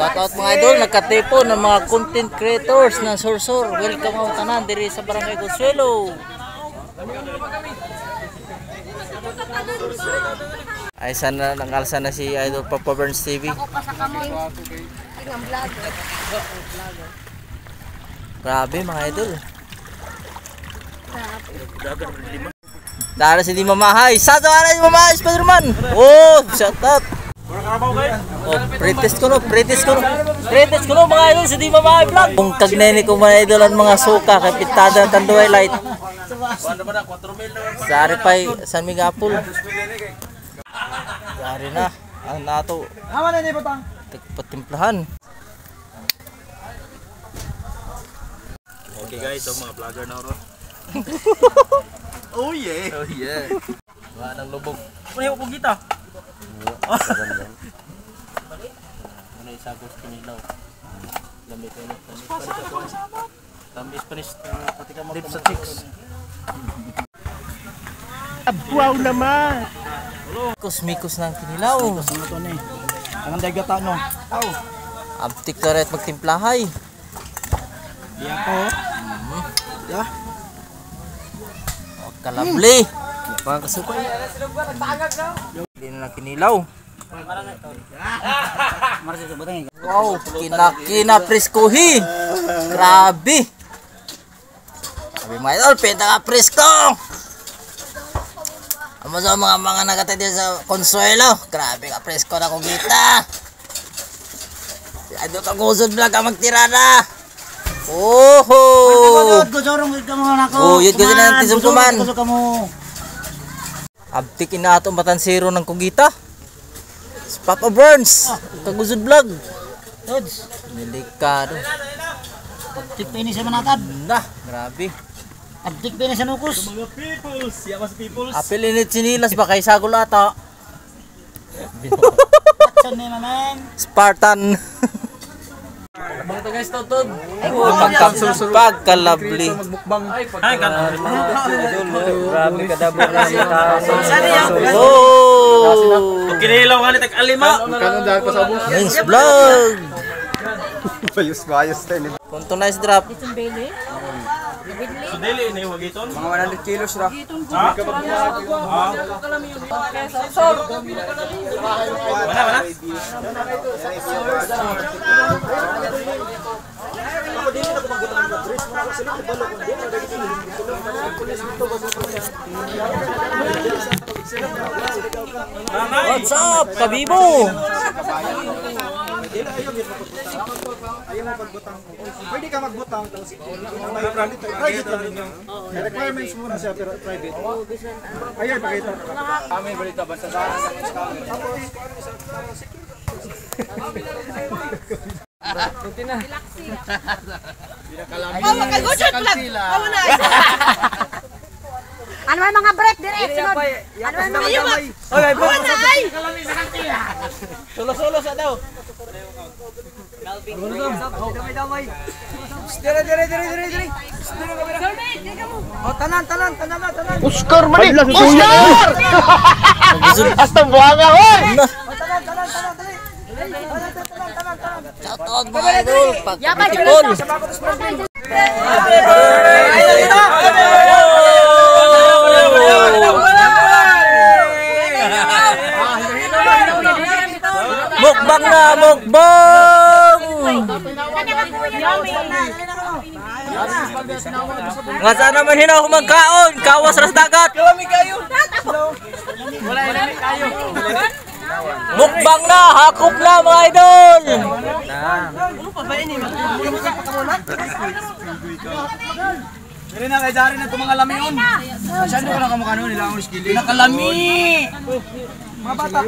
Shout out mga idol, nagkatipo ng mga content creators ng Sursur. Welcome ako tanan diri sa Barangay Consuelo. Ay sana nangalsa na si Idol Papa Burns TV. Ako pa sa kamoy. Ang vlogger. Grabe mga idol. Dara si Di Mamahay. Sa tawaran si Mamahay Spiderman. Oh, shout out. Oh, pretest ko no mga idol si Di Mamahay vlog. Kung kagneni ko mga idol ang mga suka kay pitada ng Tanduay Light. Sari pay San Miguel. Sari na ang nato. Ama na ni butang. Patimplahan. Okay guys, so mga vlogger na ron. Oh yeah. Oh yeah. Wala nang lubog. Ano po kita? Ano isagos kinilaw. Lamig kayo. Lamig Spanish pati ka Lips sa chicks. Wow naman. Mikos ng kinilaw. Ano to ni? Ang dagata no. Aw. Abtik na rin magtimplahay. Di ako. Ya. Oh, kalabli. Parang kasukay. Hindi na kinilaw. Wow, kinakina preskuhi. Grabe. Sabi mga idol, penta ka presko. Amo sa mga nagatay sa Consuelo. Grabe ka presko na kong kita. Ado ka gusod vlog ka magtirada. Oho. Oh, yun kasi na natin sumpuman. Abtik na ato matansero ng kugita. Papa Burns, kagusod vlog. Tods. Delikado. Abtik pa ini sa manatad. Nah, grabe. Abtik pa ini sa nukos. Mga peoples, yamas peoples. Apil init sinilas ba kay sagol ata? Watson ni mamen. Spartan. Mga guys, totod. Pagkalabli. Ay, kan. Grabe kadabo na siya. Oh. Kinilaw nga ni tag alima. Nice vlog. Bayos tayo. Punto nice drop. So dili ni wagiton. Mga 100 kilos ra. Ha? Wala. What's up, Kabibo? Ayaw mo pagbutang. Pwede ka magbutang tapos may private lang ninyo. May requirements muna siya pero private. Ayun, pakita. Kami balita ba sa Ano may mga break direct sunod? Ano may mga yumay? Oy, Solo-solo sa daw. Dire. Oh, tanan. Oscar mali! Oscar! Astang buhanga hoy! Tanan. Shout out mga idol. Pagkatipon. Mukbang na, mukbang! Nga saan naman hinaw ako magkaon? Kawas ras dagat! Mukbang na, hakop na mga idol! Dire na kay Dari na mga lamion. Masyado ko na kamukha noon nila ang skilli. Nakalami. Mga bata.